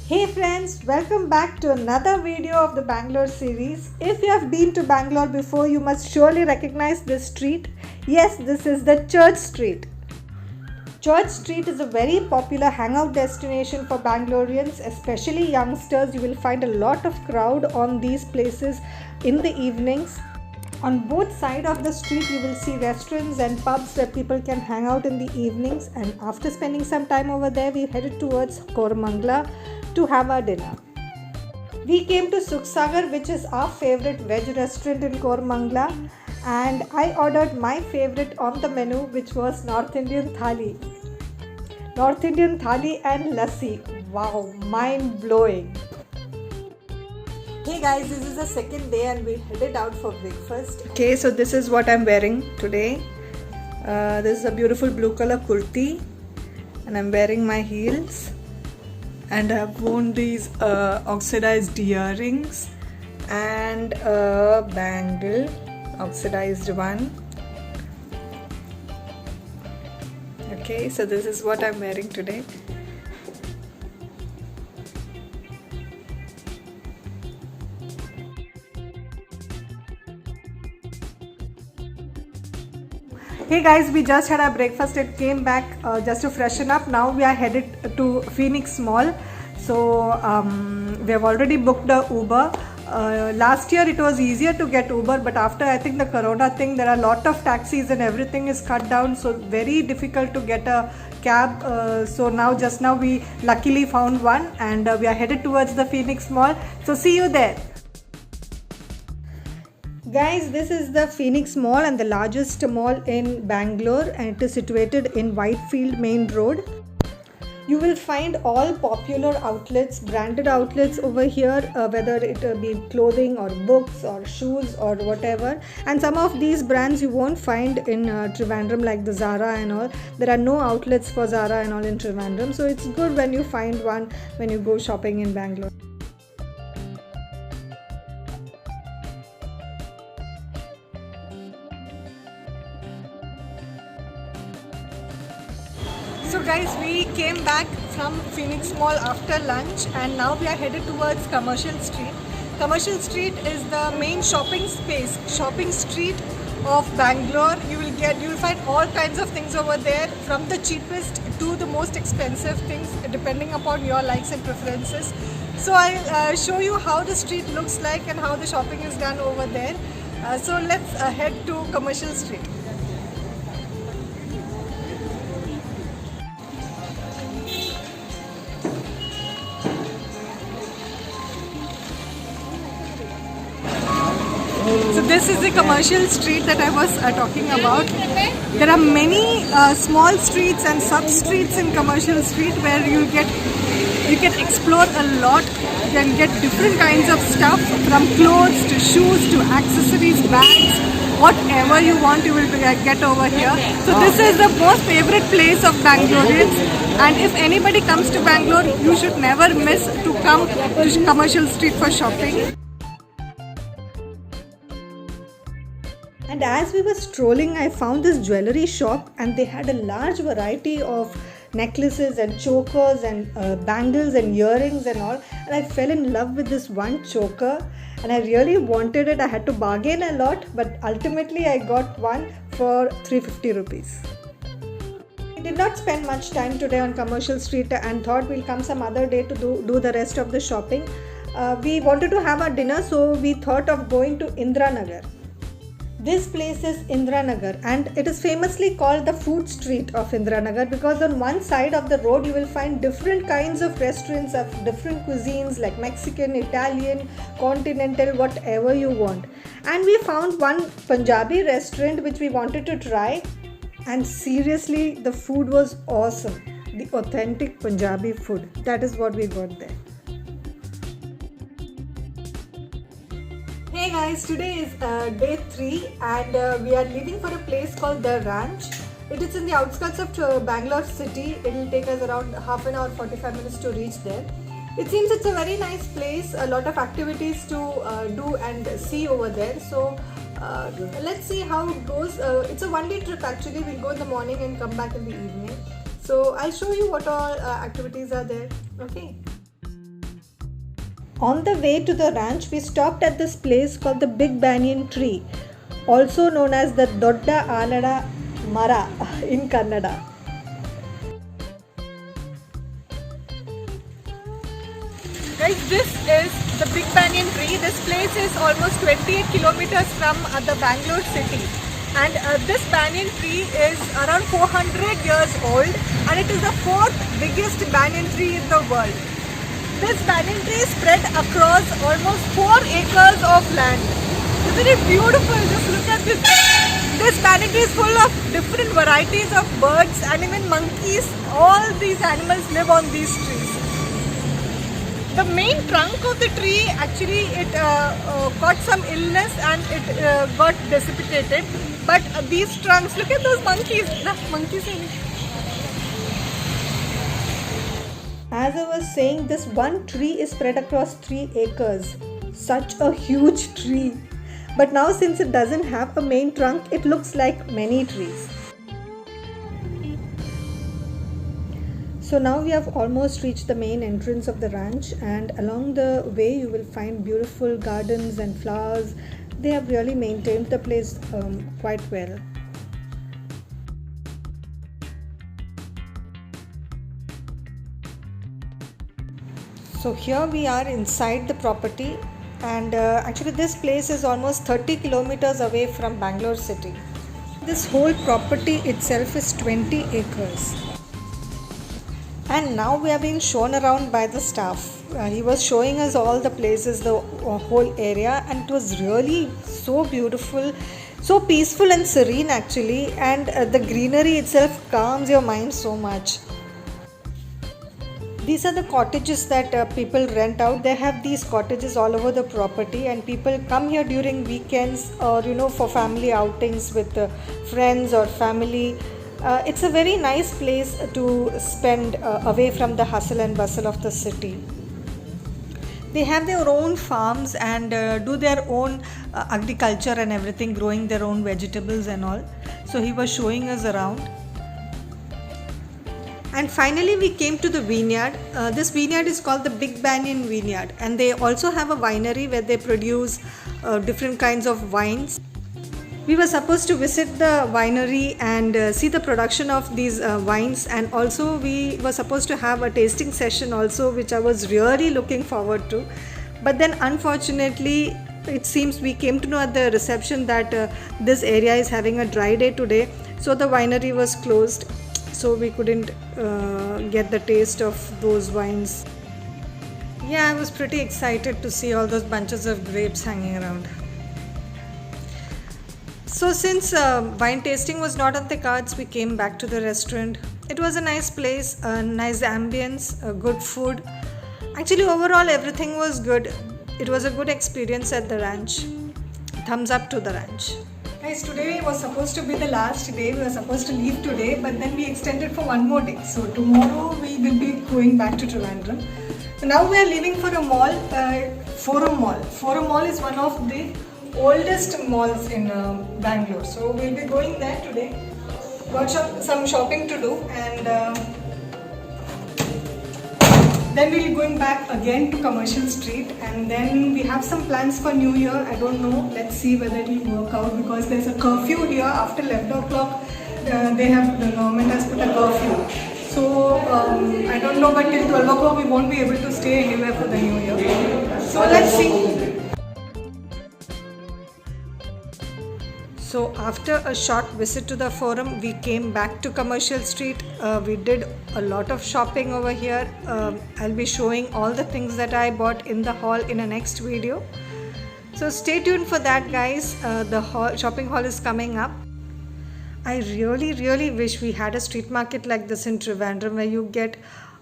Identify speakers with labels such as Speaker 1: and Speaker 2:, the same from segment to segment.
Speaker 1: Hey friends, welcome back to another video of the Bangalore series. If you have been to Bangalore before, you must surely recognize this street. Yes, this is the Church Street. Church Street is a very popular hangout destination for Bangaloreans, especially youngsters. You will find a lot of crowd on these places in the evenings. On both sides of the street, you will see restaurants and pubs where people can hang out in the evenings. And after spending some time over there, we headed towards Koramangala to have our dinner. We came to Suksagar, which is our favorite veg restaurant in Koramangala, and I ordered my favorite on the menu, which was North Indian Thali. North Indian Thali and lassi. Wow, mind blowing. Hey guys, this is the second day and we headed out for breakfast. Okay, so this is what I'm wearing today. This is a beautiful blue color kurti and I'm wearing my heels. And I've worn these oxidized earrings and a bangle, oxidized one. Okay, so this is what I'm wearing today. Hey guys, we just had our breakfast and came back just to freshen up. Now we are headed to Phoenix Mall. So we have already booked a Uber. Last year it was easier to get Uber, but after I think the corona thing, there are a lot of taxis and everything is cut down, so very difficult to get a cab. So now just now we luckily found one and we are headed towards the Phoenix Mall. So see you there. Guys, this is the Phoenix Mall and the largest mall in Bangalore, and it is situated in Whitefield Main Road. You will find all popular outlets, branded outlets over here, whether it be clothing or books or shoes or whatever. And some of these brands you won't find in Trivandrum, like the Zara and all. There are no outlets for Zara and all in Trivandrum, so it's good when you find one when you go shopping in Bangalore. So guys, we came back from Phoenix Mall after lunch and now we are headed towards Commercial Street. Commercial Street is the main shopping street of Bangalore. You will find all kinds of things over there, from the cheapest to the most expensive things, depending upon your likes and preferences. So I'll show you how the street looks like and how the shopping is done over there. So let's head to Commercial Street. So this is the Commercial Street that I was talking about. There are many small streets and sub-streets in Commercial Street where you can explore a lot. You can get different kinds of stuff, from clothes to shoes to accessories, bags, whatever you want you will get over here. So this is the most favorite place of Bangaloreans, and if anybody comes to Bangalore, you should never miss to come to Commercial Street for shopping. And as we were strolling, I found this jewelry shop and they had a large variety of necklaces and chokers and bangles and earrings and all. And I fell in love with this one choker and I really wanted it. I had to bargain a lot, but ultimately I got one for 350 rupees. We did not spend much time today on Commercial Street and thought we'll come some other day to do the rest of the shopping. We wanted to have our dinner, so we thought of going to Indiranagar. This place is Indiranagar and it is famously called the food street of Indiranagar because on one side of the road you will find different kinds of restaurants of different cuisines like Mexican, Italian, continental, whatever you want. And we found one Punjabi restaurant which we wanted to try, and seriously the food was awesome. The authentic Punjabi food. That is what we got there. Hey guys, today is day 3 and we are leaving for a place called The Ranch. It is in the outskirts of Bangalore city. It will take us around half an hour, 45 minutes to reach there. It seems it's a very nice place, a lot of activities to do and see over there. So let's see how it goes. It's a one-day trip actually. We'll go in the morning and come back in the evening. So I'll show you what all activities are there. Okay. On the way to the ranch, we stopped at this place called the Big Banyan Tree, also known as the Dodda Alada Mara in Kannada. Guys, this is the Big Banyan Tree. This place is almost 28 kilometers from the Bangalore city. And this banyan tree is around 400 years old, and it is the fourth biggest banyan tree in the world. This banyan tree is spread across almost 4 acres of land. Isn't it beautiful? Just look at this. This banyan tree is full of different varieties of birds and even monkeys. All these animals live on these trees. The main trunk of the tree, actually it got some illness and it got dissipated. But these trunks, look at those monkeys. Monkeys in it. As I was saying, this one tree is spread across 3 acres. Such a huge tree. But now since it doesn't have a main trunk, it looks like many trees. So now we have almost reached the main entrance of the ranch, and along the way you will find beautiful gardens and flowers. They have really maintained the place quite well. So here we are inside the property, and actually this place is almost 30 kilometers away from Bangalore city. This whole property itself is 20 acres. And now we are being shown around by the staff. He was showing us all the places, the whole area, and it was really so beautiful, so peaceful and serene actually, and the greenery itself calms your mind so much. These are the cottages that people rent out. They have these cottages all over the property, and people come here during weekends or for family outings with friends or family. It's a very nice place to spend away from the hustle and bustle of the city. They have their own farms and do their own agriculture and everything, growing their own vegetables and all. So he was showing us around. And finally we came to the vineyard. This vineyard is called the Big Banyan Vineyard, and they also have a winery where they produce different kinds of wines. We were supposed to visit the winery and see the production of these wines, and also we were supposed to have a tasting session also, which I was really looking forward to. But then unfortunately it seems we came to know at the reception that this area is having a dry day today, so the winery was closed, so we couldn't get the taste of those wines. Yeah, I was pretty excited to see all those bunches of grapes hanging around. So since wine tasting was not on the cards, we came back to the restaurant. It was a nice place, a nice ambience, good food. Actually overall everything was good. It was a good experience at the ranch. Thumbs up to the ranch. Guys, today was supposed to be the last day. We were supposed to leave today, but then we extended for one more day. So tomorrow we will be going back to Trivandrum. So now we are leaving for a mall, Forum Mall. Forum Mall is one of the oldest malls in Bangalore. So we'll be going there today. Got some shopping to do, and then we'll be going back again to Commercial Street, and then we have some plans for New Year. I don't know. Let's see whether it will work out, because there's a curfew here after 11 o'clock. The government has put a curfew. So I don't know, but till 12 o'clock we won't be able to stay anywhere for the New Year. So let's see. So after a short visit to the forum, we came back to Commercial Street. We did a lot of shopping over here. I'll be showing all the things that I bought in the haul in a next video. So stay tuned for that, guys. The shopping haul is coming up. I really wish we had a street market like this in Trivandrum, where you get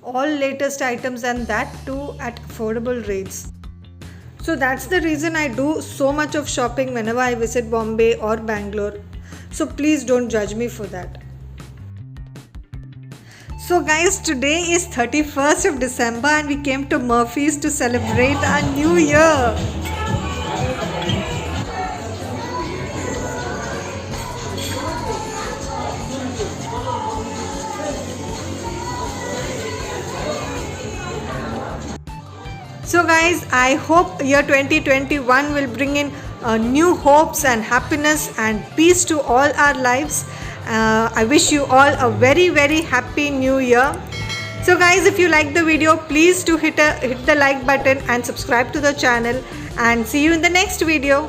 Speaker 1: all latest items, and that too at affordable rates. So that's the reason I do so much of shopping whenever I visit Bombay or Bangalore. So please don't judge me for that. So guys, today is 31st of December and we came to Murphy's to celebrate our new year. So guys, I hope year 2021 will bring in new hopes and happiness and peace to all our lives. I wish you all a very very happy new year. So guys, if you like the video, please do hit the like button and subscribe to the channel, and see you in the next video.